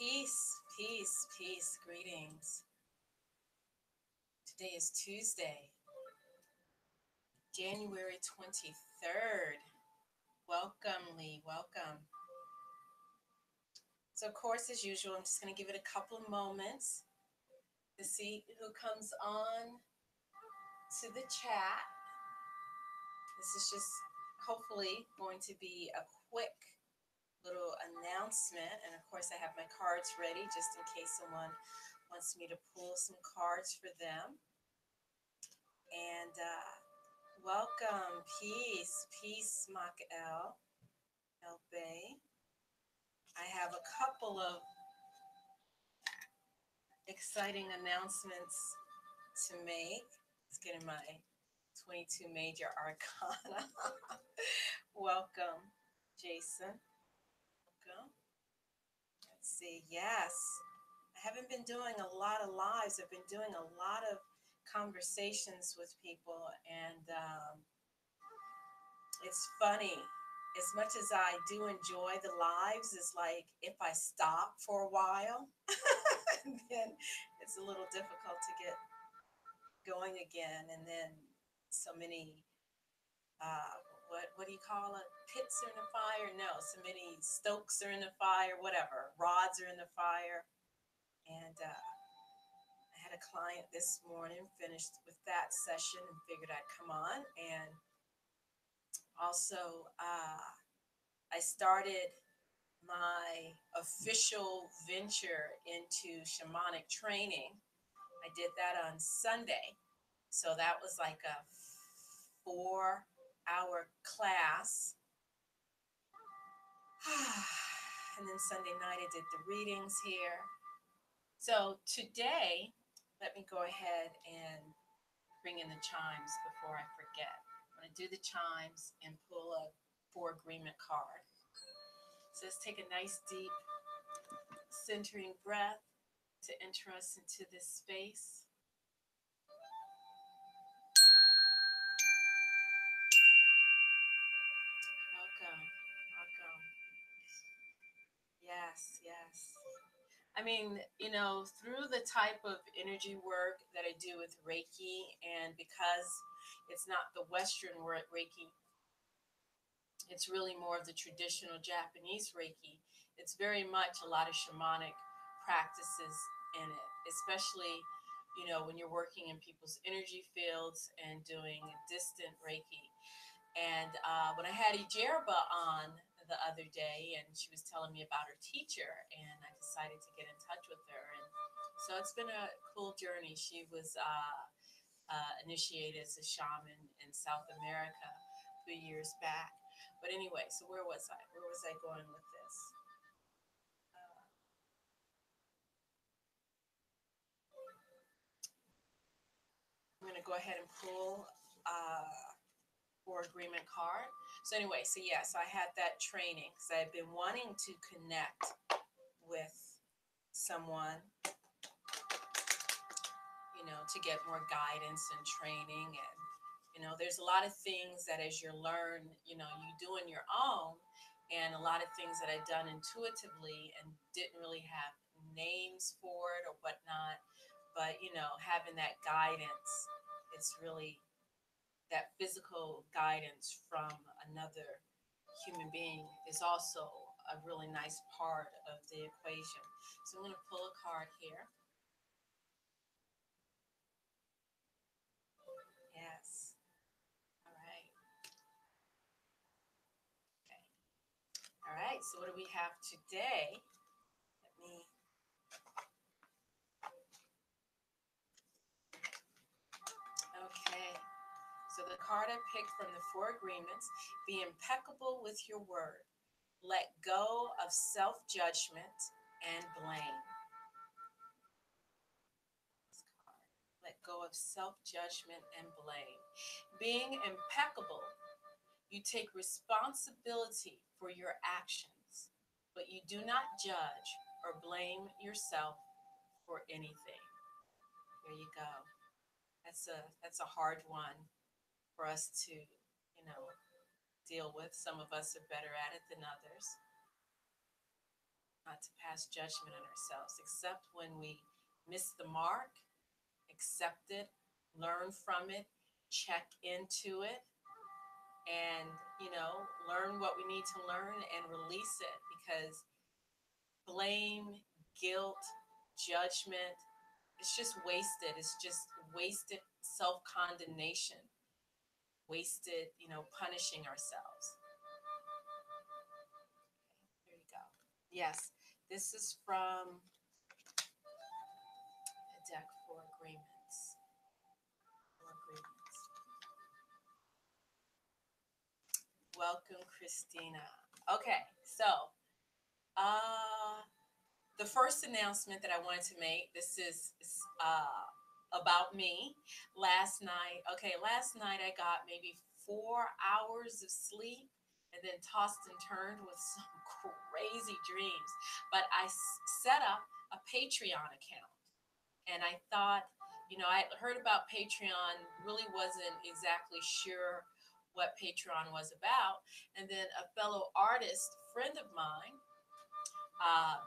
Peace, peace, peace. Greetings. Today is Tuesday, January 23rd. Welcome, Lee. Welcome. So, of course, as usual, I'm just going to give it a couple of moments to see who comes on to the chat. This is just hopefully going to be a quick little announcement. And of course, I have my cards ready just in case someone wants me to pull some cards for them. And welcome, peace, peace, Makael, El Bay. I have a couple of exciting announcements to make. Let's get in my 22 major arcana. Welcome, Jason. Welcome. Let's see. Yes, I haven't been doing a lot of lives. I've been doing a lot of conversations with people, and it's funny. As much as I do enjoy the lives, it's like if I stop for a while, then it's a little difficult to get going again. And then so many, what do you call it? Pits are in the fire? No, so many stokes are in the fire, whatever. Rods are in the fire. And I had a client this morning, finished with that session and figured I'd come on. And also, I started my official venture into shamanic training. I did that on Sunday. So that was like a 4-hour class. And then Sunday night I did the readings here. So today, let me go ahead and bring in the chimes before I forget. I'm going to do the chimes and pull a for agreement card. So let's take a nice deep centering breath to enter us into this space. Welcome, welcome. Yes, yes. I mean, through the type of energy work that I do with Reiki, and because it's not the Western Reiki, it's really more of the traditional Japanese Reiki. It's very much a lot of shamanic practices in it, especially, when you're working in people's energy fields and doing distant Reiki. And when I had Ijerba on the other day, and she was telling me about her teacher, and I decided to get in touch with her. And so it's been a cool journey. She was initiated as a shaman in South America 3 years back. But anyway, so where was I? Where was I going with this? I'm going to go ahead and pull for agreement card. So anyway, so I had that training because I had been wanting to connect with someone, to get more guidance and training. And, there's a lot of things that as you learn, you do on your own. And a lot of things that I've done intuitively and didn't really have names for it or whatnot. But, having that guidance, it's really that physical guidance from another human being is also a really nice part of the equation. So I'm going to pull a card here. Yes. All right. Okay. All right. So what do we have today? Let me. Okay. So the card I picked from the 4 agreements: be impeccable with your word. Let go of self-judgment and blame. Let go of self-judgment and blame. Being impeccable, you take responsibility for your actions, but you do not judge or blame yourself for anything. There you go. That's a hard one for us to, deal with. Some of us are better at it than others. not to pass judgment on ourselves, except when we miss the mark, accept it, learn from it, check into it, and, learn what we need to learn and release it, because blame, guilt, judgment, it's just wasted. It's just wasted self condemnation, wasted, punishing ourselves. Okay, there you go. Yes, this is from a deck for agreements. For agreements. Welcome, Christina. Okay, so uh, the first announcement that I wanted to make, this is about me. Last night I got maybe 4 hours of sleep and then tossed and turned with some crazy dreams. But I set up a Patreon account, and I thought, I heard about Patreon, really wasn't exactly sure what Patreon was about. And then a fellow artist friend of mine uh,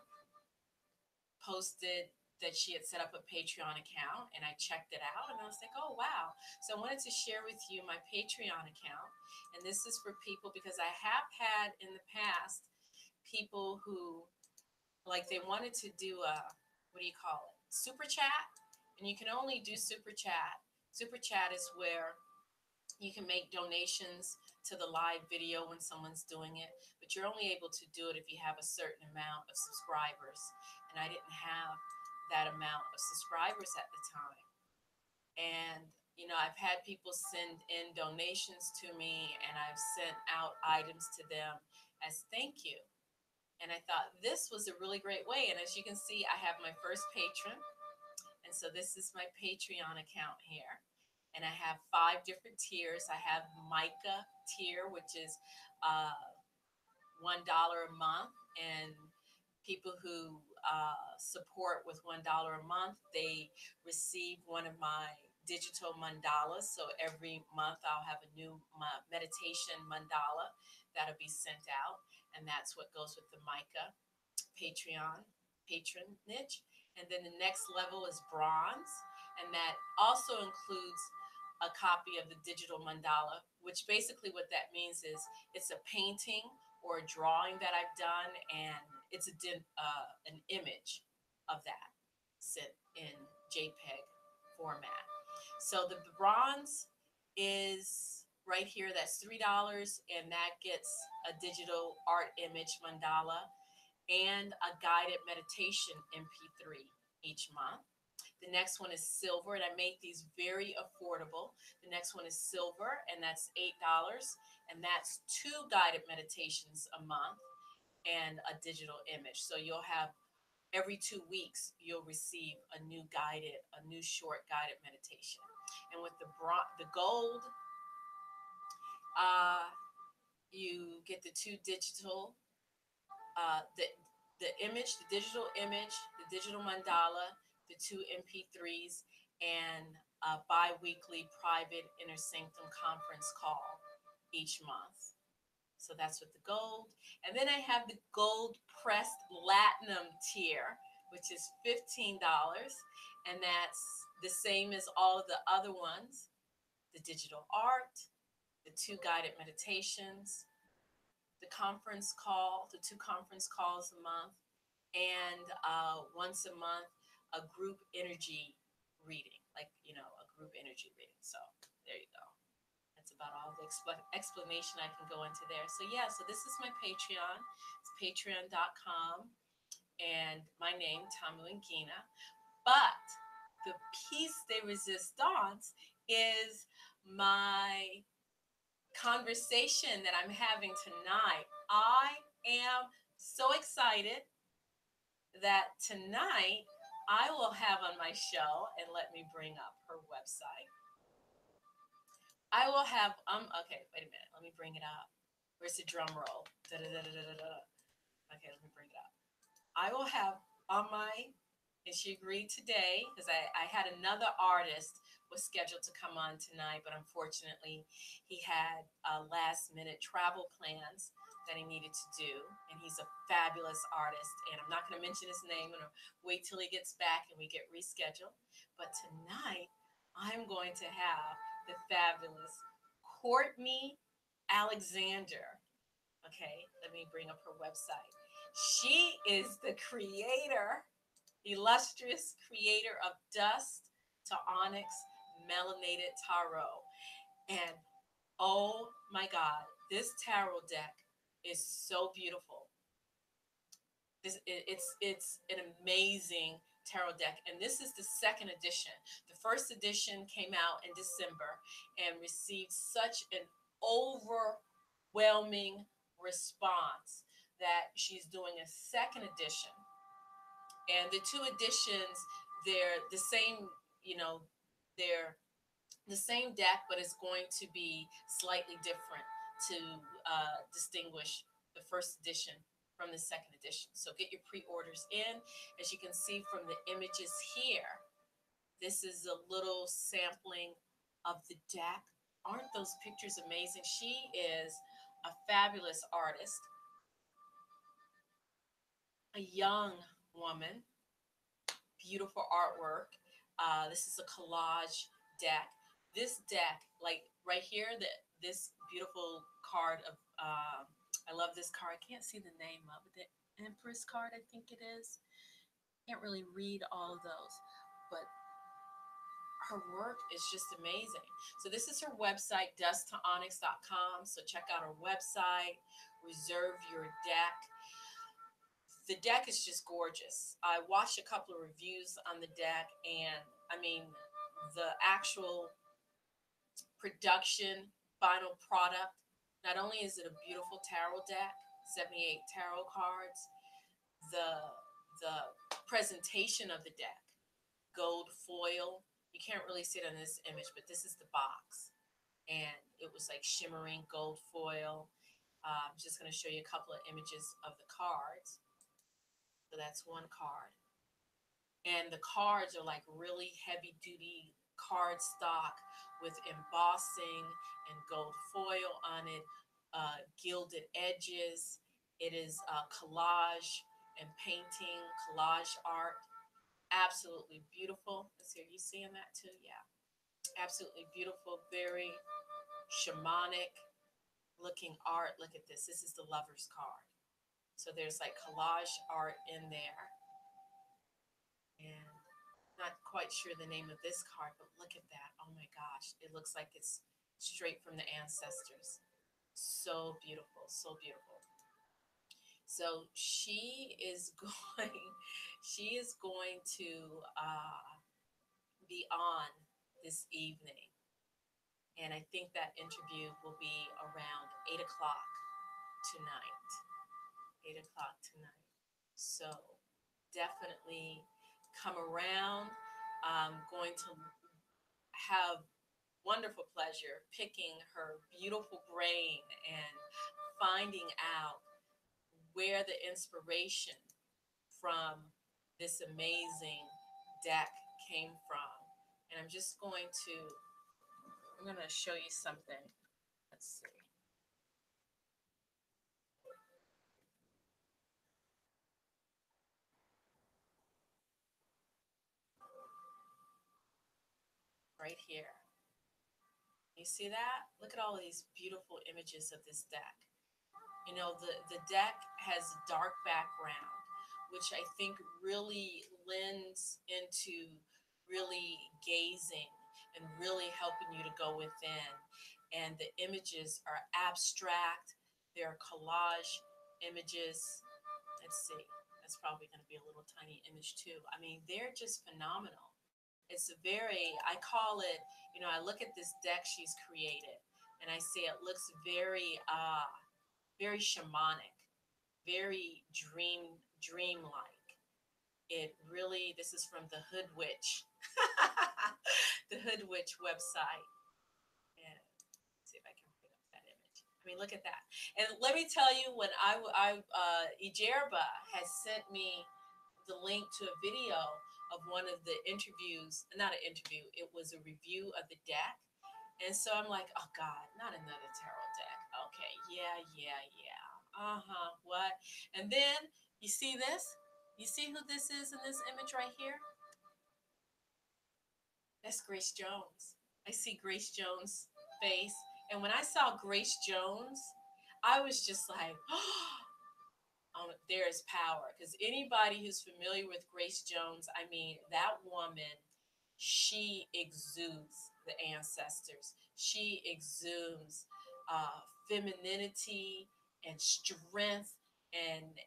posted that she had set up a Patreon account, and I checked it out, and I was like, oh wow. So I wanted to share with you my Patreon account. And this is for people, because I have had in the past people who, like, they wanted to do a, what do you call it? Super chat. And you can only do super chat. Super chat is where you can make donations to the live video when someone's doing it, but you're only able to do it if you have a certain amount of subscribers. And I didn't have that amount of subscribers at the time. And, I've had people send in donations to me, and I've sent out items to them as thank you. And I thought this was a really great way. And as you can see, I have my first patron. And so this is my Patreon account here. And I have 5 different tiers. I have Micah tier, which is uh, $1 a month. And people who support with $1 a month, they receive one of my digital mandalas. So every month I'll have a new meditation mandala that'll be sent out. And that's what goes with the Micah Patreon patronage. And then the next level is bronze, and that also includes a copy of the digital mandala, which basically what that means is it's a painting or a drawing that I've done, and it's an image of that set in JPEG format. So the bronze is right here. That's $3, and that gets a digital art image mandala and a guided meditation MP3 each month. The next one is silver, and I make these very affordable. The next one is silver, and that's $8, and that's 2 guided meditations a month and a digital image. So you'll have every 2 weeks you'll receive a new short guided meditation. And with the gold, uh, you get the 2 digital, uh, the the image, the digital mandala, the 2 MP3s, and a bi-weekly private inner sanctum conference call each month. So that's with the gold. And then I have the gold pressed platinum tier, which is $15. And that's the same as all of the other ones: the digital art, the 2 guided meditations, the 2 conference calls a month, and once a month, a group energy reading, like, a group energy reading. So there you go. That's about all the explanation I can go into there. So yeah, so this is my Patreon. It's patreon.com, and my name, Tamu and Ngina. But the piece de resistance is my conversation that I'm having tonight. I am so excited that tonight I will have on my show, and let me bring up her website. I will have okay, wait a minute, let me bring it up. Where's the drum roll? Da, da, da, da, da, da. Okay, let me bring it up. I will have on my, and she agreed today, because I had another artist was scheduled to come on tonight, but unfortunately, he had last minute travel plans that he needed to do. And he's a fabulous artist. And I'm not going to mention his name. I'm going to wait till he gets back and we get rescheduled. But tonight, I'm going to have the fabulous Courtney Alexander. Okay, let me bring up her website. She is the creator, illustrious creator of Dust to Onyx Melanated Tarot. And oh my God, this tarot deck is so beautiful. It's an amazing tarot deck, and this is the second edition. The first edition came out in December and received such an overwhelming response that she's doing a second edition. And the two editions, they're the same, you know, they're the same deck, but it's going to be slightly different to distinguish the first edition from the second edition. So get your pre-orders in. As you can see from the images here, this is a little sampling of the deck. Aren't those pictures amazing? She is a fabulous artist, a young woman, beautiful artwork. This is a collage deck. This deck, like right here, this beautiful card of, I love this card. I can't see the name of it. The Empress card, I think it is. Can't really read all of those, but her work is just amazing. So this is her website, dusttoonyx.com. So check out her website, reserve your deck. The deck is just gorgeous. I watched a couple of reviews on the deck, and I mean, the actual production final product. Not only is it a beautiful tarot deck, 78 tarot cards, the presentation of the deck, gold foil. You can't really see it on this image, but this is the box, and it was like shimmering gold foil. I'm just going to show you a couple of images of the cards. So that's one card. And the cards are like really heavy duty card stock with embossing and gold foil on it, gilded edges. It is collage and painting, collage art. Absolutely beautiful. Let's see, are you seeing that too? Yeah. Absolutely beautiful, very shamanic looking art. Look at this. This is the lover's card. So there's like collage art in there. And not quite sure the name of this card, but look at that. Oh my gosh. It looks like it's straight from the ancestors. So beautiful. So beautiful. So she is going to be on this evening. And I think that interview will be around 8 o'clock tonight. 8 o'clock tonight. So definitely come around. I'm going to have wonderful pleasure picking her beautiful brain and finding out where the inspiration from this amazing deck came from. And I'm going to show you something. Let's see. Right here. You see that? Look at all of these beautiful images of this deck. You know, the deck has a dark background, which I think really lends into really gazing and really helping you to go within. And the images are abstract, they're collage images. Let's see, that's probably going to be a little tiny image too. I mean, they're just phenomenal. It's a very, I call it, you know, I look at this deck she's created and I say it looks very, very shamanic, very dreamlike. It really, this is from the Hood Witch, the Hood Witch website. And let's see if I can bring up that image. I mean, look at that. And let me tell you, when Ijerba has sent me the link to a video, of one of the interviews, not an interview, it was a review of the deck. And so I'm like, oh God, not another tarot deck. Okay, yeah, yeah, yeah. Uh-huh. What? And then you see this? You see who this is in this image right here? That's Grace Jones. I see Grace Jones' face. And when I saw Grace Jones, I was just like, there is power. Because anybody who's familiar with Grace Jones, I mean, that woman, she exudes the ancestors. She exudes femininity and strength and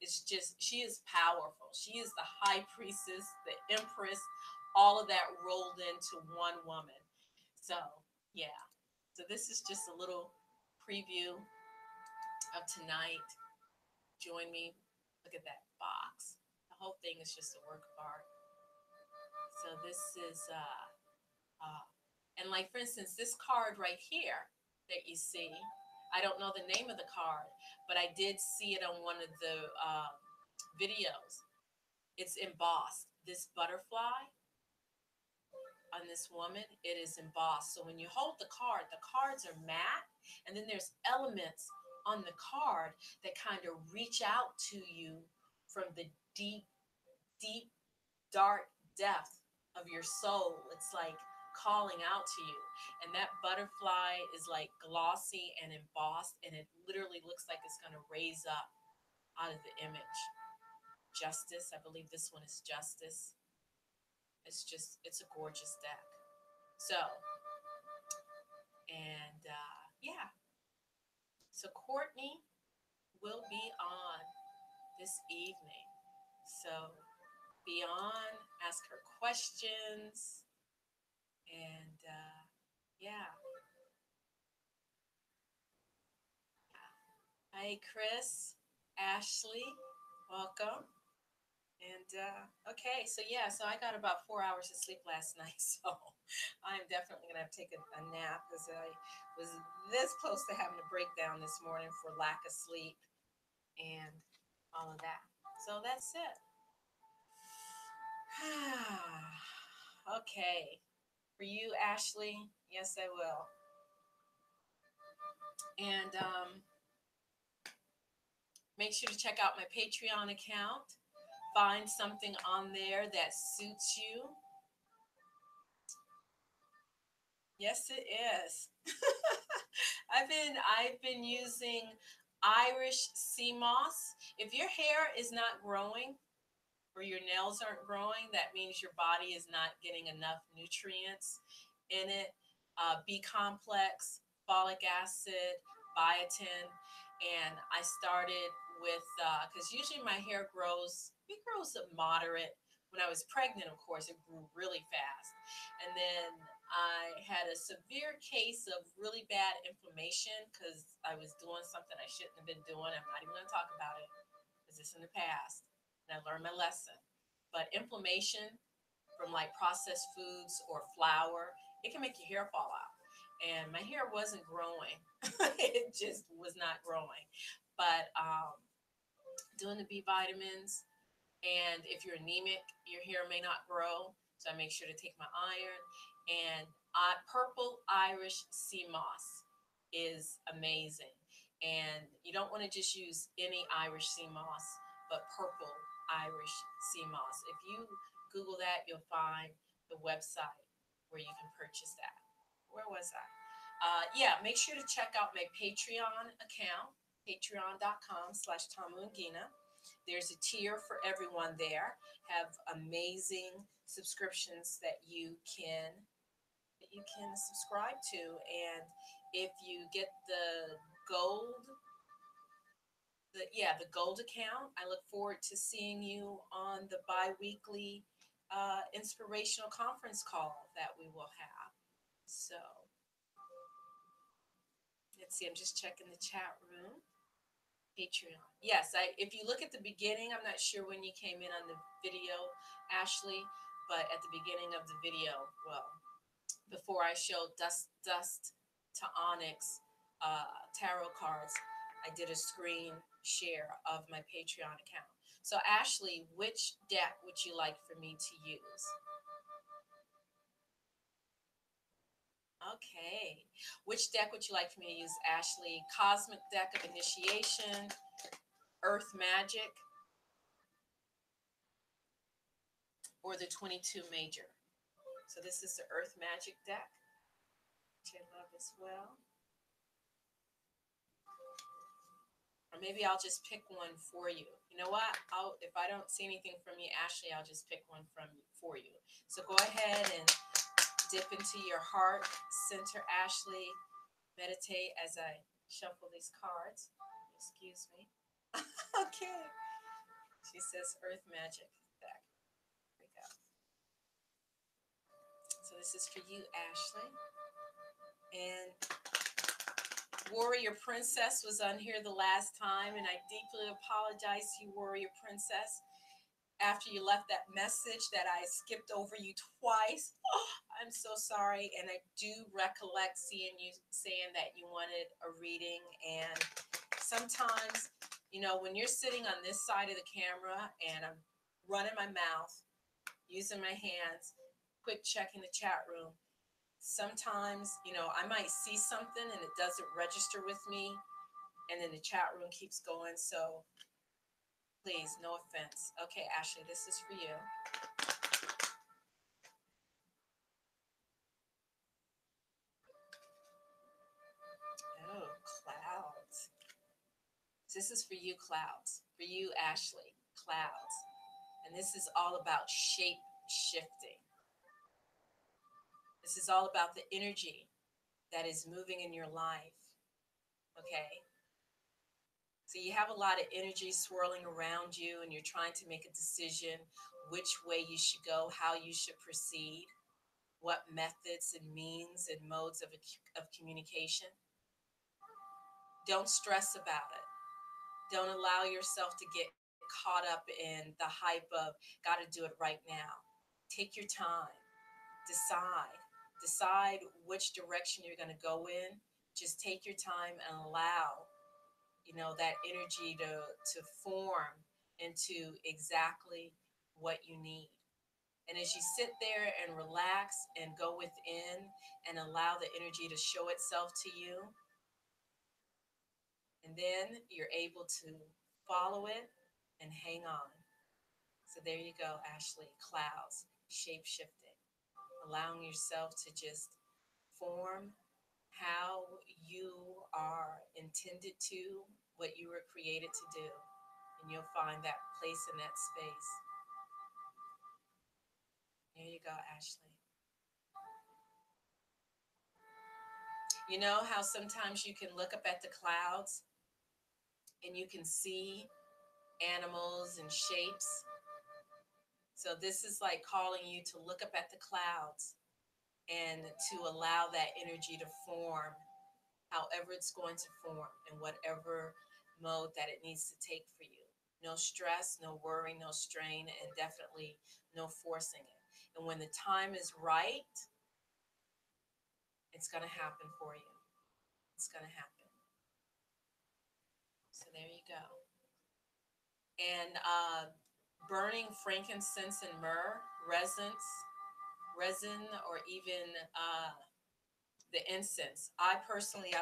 it's just she is powerful. She is the high priestess, the empress, all of that rolled into one woman. So yeah. So this is just a little preview of tonight. Join me. Look at that box. The whole thing is just a work of art. So this is and like for instance, this card right here that you see, I don't know the name of the card, but I did see it on one of the videos. It's embossed. This butterfly on this woman, it is embossed. So when you hold the cards are matte, and then there's elements on the card that kind of reach out to you from the deep, deep, dark depth of your soul. It's like calling out to you. And that butterfly is like glossy and embossed, and it literally looks like it's going to raise up out of the image. Justice, I believe this one is Justice. It's a gorgeous deck. So, and yeah, so Courtney will be on this evening. So be on, ask her questions, and yeah. Hi, Chris, Ashley, welcome. And okay, so yeah, so I got about 4 hours of sleep last night, so I'm definitely gonna have to take a nap because I was this close to having a breakdown this morning for lack of sleep and all of that. So that's it. Okay, for you, Ashley, yes, I will. And make sure to check out my Patreon account. Find something on there that suits you. Yes, it is. I've been using Irish sea moss. If your hair is not growing or your nails aren't growing, that means your body is not getting enough nutrients in it. B complex, folic acid, biotin, and I started with because usually my hair grows. It grows a moderate. When I was pregnant, of course, it grew really fast, and then I had a severe case of really bad inflammation because I was doing something I shouldn't have been doing. I'm not even going to talk about it because it's in the past, and I learned my lesson. But inflammation from like processed foods or flour, it can make your hair fall out. And my hair wasn't growing. It just was not growing. But doing the B vitamins, and if you're anemic, your hair may not grow. So I make sure to take my iron. And purple Irish sea moss is amazing. And you don't want to just use any Irish sea moss, but purple Irish sea moss. If you Google that, you'll find the website where you can purchase that. Where was I? Yeah, make sure to check out my Patreon account, patreon.com/Tamu and Ngina. There's a tier for everyone there. Have amazing subscriptions that you can subscribe to, and if you get the gold, the gold account, I look forward to seeing you on the bi-weekly inspirational conference call that we will have. So let's see. I'm just checking the chat room. Patreon. Yes, if you look at the beginning, I'm not sure when you came in on the video, Ashley, but at the beginning of the video, well, before I showed dust to onyx tarot cards, I did a screen share of my Patreon account. So, Ashley, which deck would you like for me to use? Okay. Which deck would you like for me to use, Ashley? Cosmic deck of initiation, Earth Magic, or the 22 major? So, this is the Earth Magic deck, which I love as well. Or maybe I'll just pick one for you. You know what? If I don't see anything from you, Ashley, I'll just pick one from for you. So go ahead and dip into your heart center, Ashley. Meditate as I shuffle these cards. Excuse me. Okay. She says Earth Magic deck. Here we go. So this is for you, Ashley. And Warrior Princess was on here the last time, and I deeply apologize to you, Warrior Princess. After you left that message that I skipped over you twice. Oh, I'm so sorry. And I do recollect seeing you saying that you wanted a reading. And sometimes, when you're sitting on this side of the camera and I'm running my mouth, using my hands, quick checking the chat room, sometimes, I might see something and it doesn't register with me. And then the chat room keeps going. So please, no offense. Okay, Ashley, this is for you. Oh, clouds. This is for you, clouds. For you, Ashley, clouds. And this is all about shape shifting. This is all about the energy that is moving in your life. Okay? So you have a lot of energy swirling around you, and you're trying to make a decision which way you should go, how you should proceed, what methods and means and modes of communication. Don't stress about it. Don't allow yourself to get caught up in the hype of got to do it right now. Take your time. Decide which direction you're going to go in. Just take your time and allow, that energy to form into exactly what you need. And as you sit there and relax and go within and allow the energy to show itself to you, and then you're able to follow it and hang on. So there you go, Ashley. Clouds, shape shifting, allowing yourself to just form how you are intended to, what you were created to do. And you'll find that place in that space. There you go, Ashley. You know how sometimes you can look up at the clouds and you can see animals and shapes? So this is like calling you to look up at the clouds and to allow that energy to form however it's going to form in whatever mode that it needs to take for you. No stress, no worry, no strain, and definitely no forcing it. And when the time is right, it's going to happen for you. It's going to happen. So there you go. And burning frankincense and myrrh, resin, or even the incense. I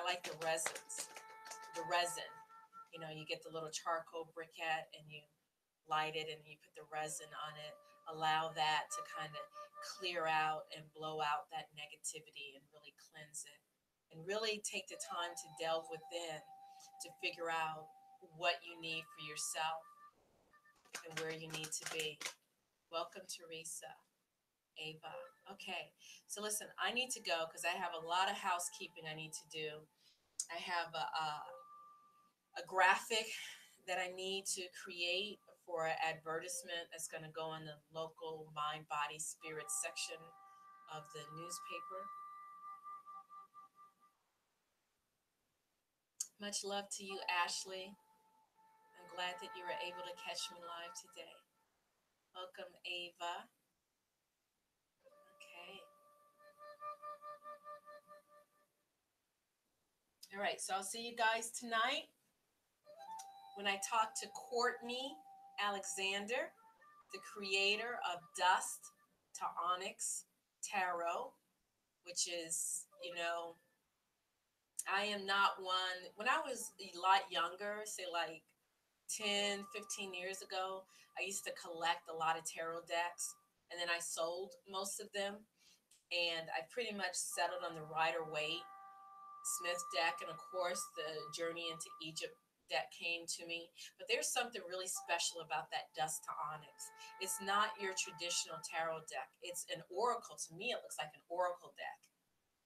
like the resins. The resin. You get the little charcoal briquette and you light it and you put the resin on it. Allow that to kind of clear out and blow out that negativity and really cleanse it. And really take the time to delve within to figure out what you need for yourself and where you need to be. Welcome, Teresa. Ava. Okay, so listen, I need to go because I have a lot of housekeeping I need to do. I have a graphic that I need to create for an advertisement that's going to go in the local mind, body, spirit section of the newspaper. Much love to you, Ashley. I'm glad that you were able to catch me live today. Welcome, Ava. Okay. All right, so I'll see you guys tonight when I talk to Courtney Alexander, the creator of Dust to Onyx Tarot, which is, I am not one. When I was a lot younger, say like 10, 15 years ago, I used to collect a lot of tarot decks, and then I sold most of them. And I pretty much settled on the Rider Waite Smith deck, and of course, the Journey into Egypt deck came to me. But there's something really special about that Dust to Onyx. It's not your traditional tarot deck, it's an oracle. To me, it looks like an oracle deck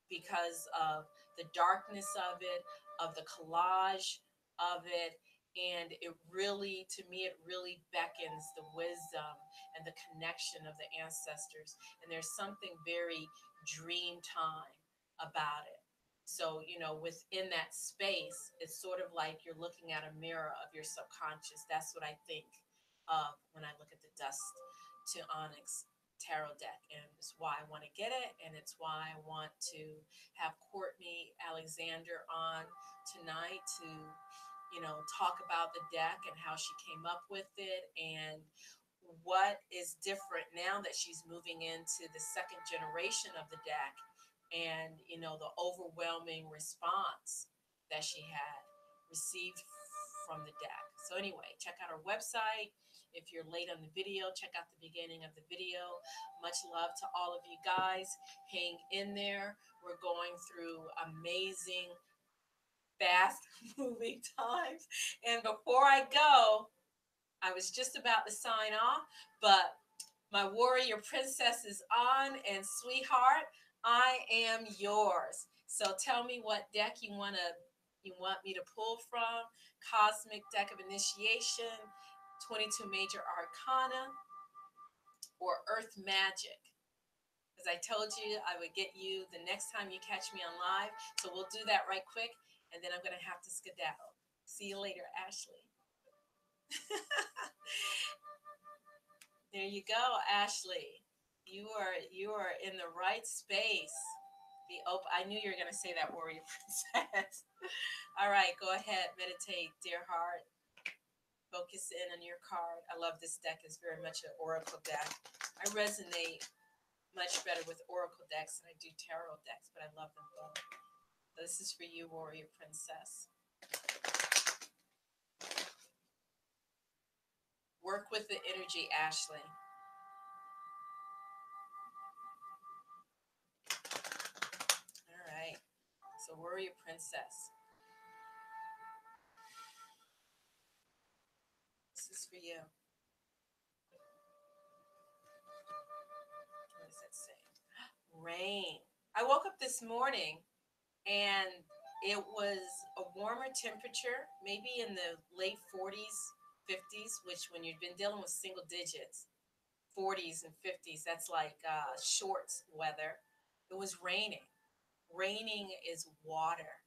because of the darkness of it, of the collage of it. And it really, to me, it really beckons the wisdom and the connection of the ancestors. And there's something very dream time about it. So, within that space, it's sort of like you're looking at a mirror of your subconscious. That's what I think of when I look at the Dust to Onyx tarot deck, and it's why I want to get it, and it's why I want to have Courtney Alexander on tonight to talk about the deck and how she came up with it, and what is different now that she's moving into the second generation of the deck, and the overwhelming response that she had received from the deck. So anyway, check out our website. If you're late on the video, check out the beginning of the video. Much love to all of you guys. Hang in there. We're going through amazing, fast moving times. And before I go, I was just about to sign off, but my warrior princess is on, and sweetheart, I am yours. So tell me what deck you want me to pull from. Cosmic Deck of Initiation, 22 Major Arcana, or Earth Magic. As I told you, I would get you the next time you catch me on live. So we'll do that right quick, and then I'm going to have to skedaddle. See you later, Ashley. There you go, Ashley. You are in the right space. Be open. I knew you were gonna say that, warrior princess. All right, go ahead, meditate, dear heart. Focus in on your card. I love this deck. It's very much an oracle deck. I resonate much better with oracle decks than I do tarot decks, but I love them both. This is for you, warrior princess. Work with the energy, Ashley. All right. So, warrior princess, this is for you. What does that say? Rain. I woke up this morning and it was a warmer temperature, maybe in the late 40s, 50s, which when you've been dealing with single digits, 40s and 50s, that's like shorts weather. It was raining. Raining is water.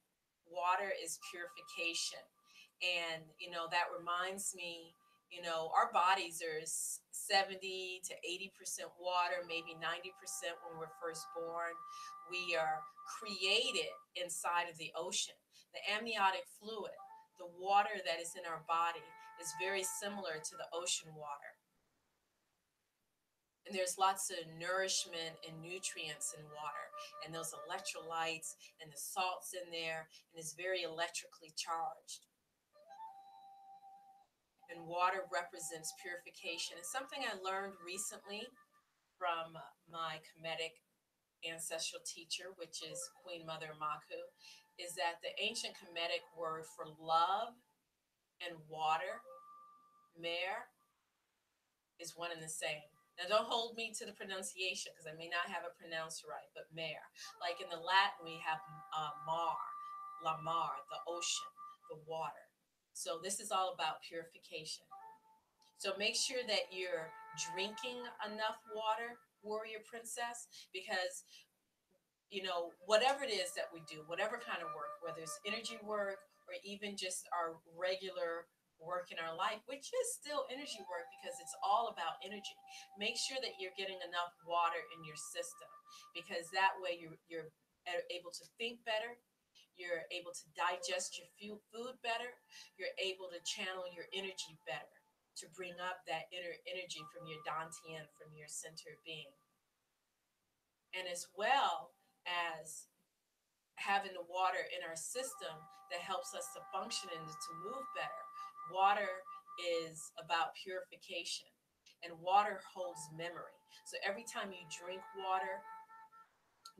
Water is purification. And, that reminds me, our bodies are 70 to 80% water, maybe 90% when we're first born. We are created inside of the ocean. The amniotic fluid, the water that is in our body, is very similar to the ocean water. And there's lots of nourishment and nutrients in water, and those electrolytes and the salts in there, and it's very electrically charged. And water represents purification. It's something I learned recently from my Kemetic ancestral teacher, which is Queen Mother Maku, is that the ancient Kemetic word for love and water, mer, is one and the same. Now, don't hold me to the pronunciation because I may not have it pronounced right, but mer. Like in the Latin, we have mar, la mar, the ocean, the water. So this is all about purification. So make sure that you're drinking enough water, warrior princess, because whatever it is that we do, whatever kind of work, whether it's energy work or even just our regular work in our life, which is still energy work because it's all about energy. Make sure that you're getting enough water in your system, because that way you're able to think better. You're able to digest your food better. You're able to channel your energy better. to bring up that inner energy from your dantian, from your center being. And as well as having the water in our system that helps us to function and to move better. Water is about purification, and water holds memory. So every time you drink water,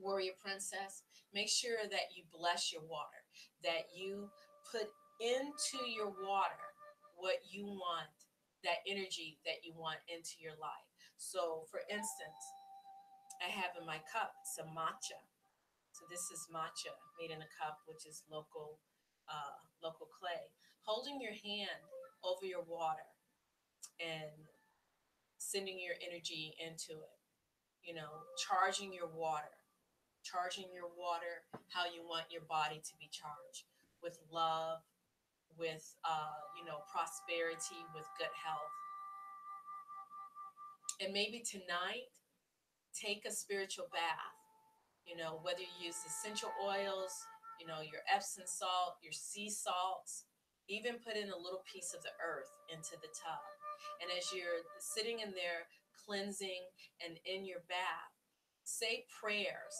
warrior princess, make sure that you bless your water, that you put into your water what you want, that energy that you want into your life. So, for instance, I have in my cup some matcha. So this is matcha made in a cup, which is local clay. Holding your hand over your water and sending your energy into it. You know, charging your water how you want your body to be charged, with love, with prosperity, with good health. And maybe tonight, take a spiritual bath. You know, whether you use essential oils, you know, your Epsom salt, your sea salts, even put in a little piece of the earth into the tub. And as you're sitting in there cleansing and in your bath, say prayers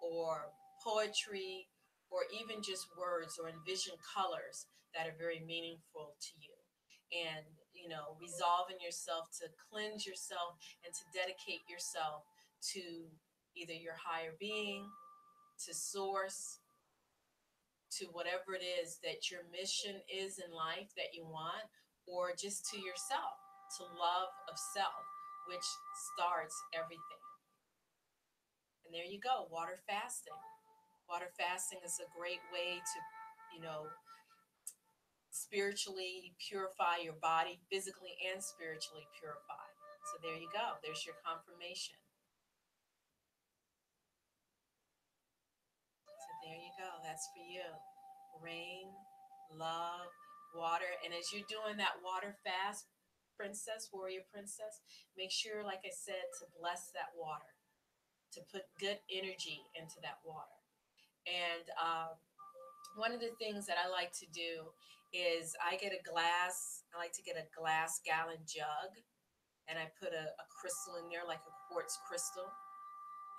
or poetry, or even just words, or envision colors that are very meaningful to you. And, you know, resolving yourself to cleanse yourself and to dedicate yourself to either your higher being, to source, to whatever it is that your mission is in life that you want, or just to yourself, to love of self, which starts everything. And there you go, water fasting. Water fasting is a great way to, you know, spiritually purify your body, physically and spiritually purify. So there you go. There's your confirmation. So there you go. That's for you. Rain, love, water. And as you're doing that water fast, princess, warrior princess, make sure, like I said, to bless that water, to put good energy into that water. And one of the things that I like to do is I like to get a glass gallon jug, and I put a crystal in there, like a quartz crystal,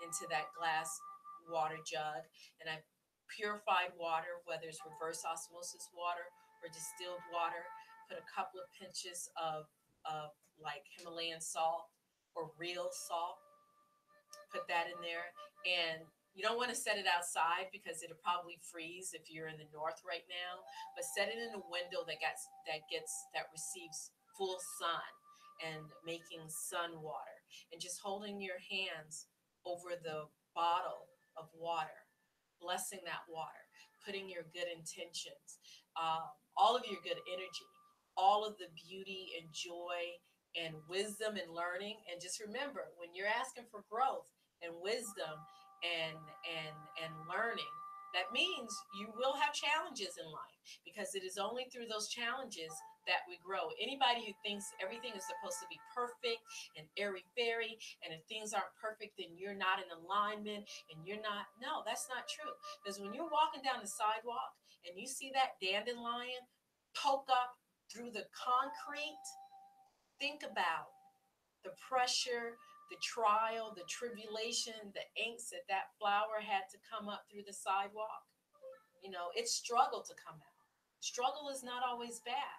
into that glass water jug. And I purified water, whether it's reverse osmosis water or distilled water, put a couple of pinches of like Himalayan salt or real salt, put that in there. And you don't want to set it outside because it'll probably freeze if you're in the north right now. But set it in a window that receives full sun, and making sun water, and just holding your hands over the bottle of water, blessing that water, putting your good intentions, all of your good energy, all of the beauty and joy and wisdom and learning. And just remember, when you're asking for growth and wisdom and learning, that means you will have challenges in life, because it is only through those challenges that we grow. Anybody who thinks everything is supposed to be perfect and airy fairy, and if things aren't perfect, then you're not in alignment and you're not. No, that's not true. Because when you're walking down the sidewalk and you see that dandelion poke up through the concrete, think about the pressure, the trial, the tribulation, the angst that that flower had to come up through the sidewalk. You know, it struggled to come out. Struggle is not always bad.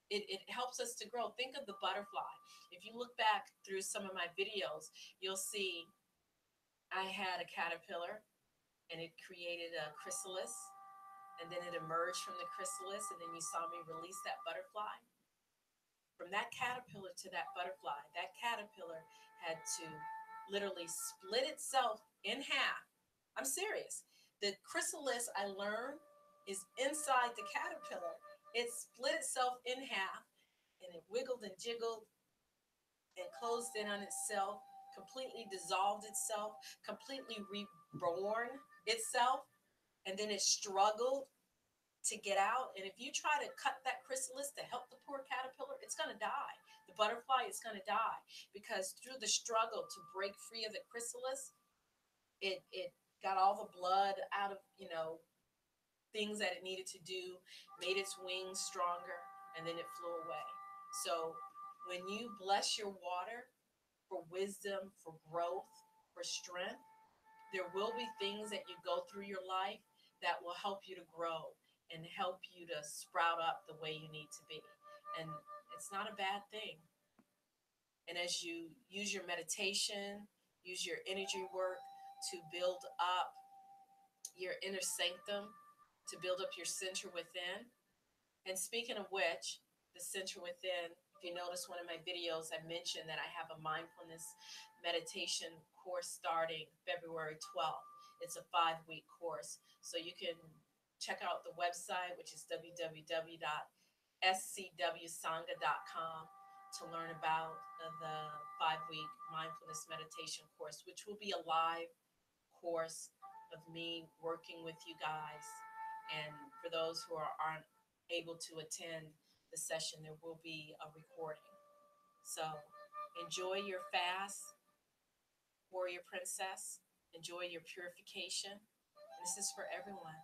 It helps us to grow. Think of the butterfly. If you look back through some of my videos, you'll see I had a caterpillar, and it created a chrysalis, and then it emerged from the chrysalis, and then you saw me release that butterfly. From that caterpillar to that butterfly, that caterpillar had to literally split itself in half. I'm serious. The chrysalis, I learned, is inside the caterpillar. It split itself in half, and it wiggled and jiggled and closed in on itself, completely dissolved itself, completely reborn itself, and then it struggled to get out. And if you try to cut that chrysalis to help the poor caterpillar, it's going to die. The butterfly is going to die, because through the struggle to break free of the chrysalis, it got all the blood out of, things that it needed to do, made its wings stronger, and then it flew away. So when you bless your water for wisdom, for growth, for strength, there will be things that you go through your life that will help you to grow and help you to sprout up the way you need to be. And it's not a bad thing. And as you use your meditation, use your energy work to build up your inner sanctum, to build up your center within. And speaking of which, the center within, if you notice one of my videos, I mentioned that I have a mindfulness meditation course starting February 12th. It's a 5-week course. So you can check out the website, which is www.scwsangha.com, to learn about the 5-week mindfulness meditation course, which will be a live course of me working with you guys. And for those who aren't able to attend the session, there will be a recording. So enjoy your fast, warrior princess. Enjoy your purification. And this is for everyone.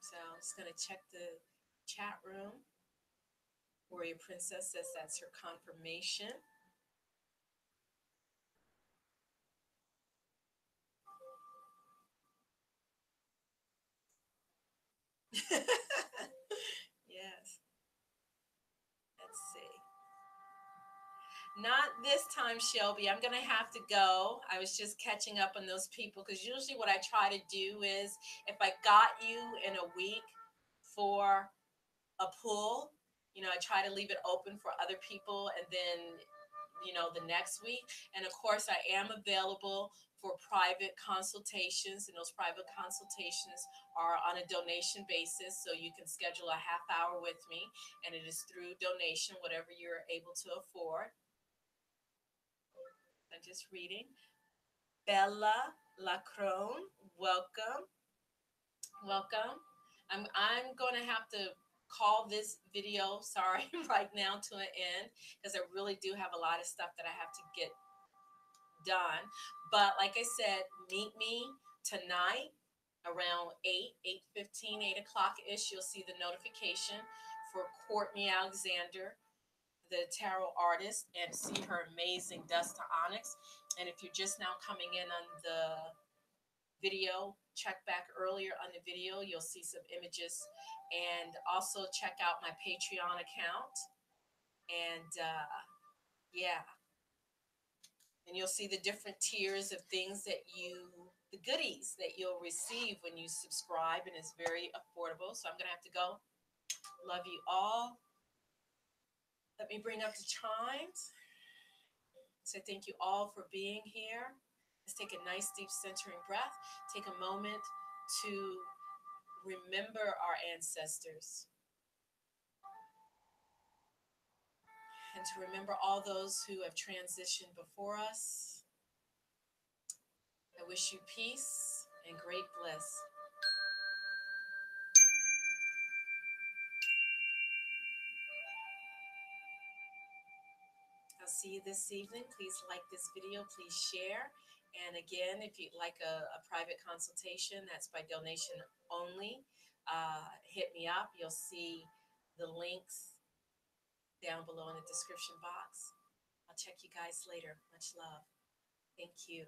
So I'm just going to check the chat room. Warrior princess says that's her confirmation. Yes. Let's see. Not this time, Shelby. I'm going to have to go. I was just catching up on those people because usually what I try to do is if I got you in a week for a pull, I try to leave it open for other people and then, the next week. And of course, I am available for private consultations, and those private consultations are on a donation basis. So you can schedule a half hour with me, and it is through donation, whatever you're able to afford. I'm just reading. Bella Lacrone, welcome, welcome. I'm going to have to call this video, sorry, right now to an end because I really do have a lot of stuff that I have to get done. But like I said, meet me tonight around 8:15, 8 o'clock ish. You'll see the notification for Courtney Alexander, the tarot artist, and see her amazing dust to onyx. And if you're just now coming in on the video, check back earlier on the video. You'll see some images. And also check out my Patreon account. And yeah, and you'll see the different tiers of things the goodies that you'll receive when you subscribe, and it's very affordable. So I'm going to have to go. Love you all. Let me bring up the chimes. So thank you all for being here. Let's take a nice deep centering breath. Take a moment to remember our ancestors and to remember all those who have transitioned before us. I wish you peace and great bliss. I'll see you this evening. Please like this video. Please share. And again, if you'd like a private consultation, that's by donation only. Hit me up. You'll see the links down below in the description box. I'll check you guys later. Much love. Thank you.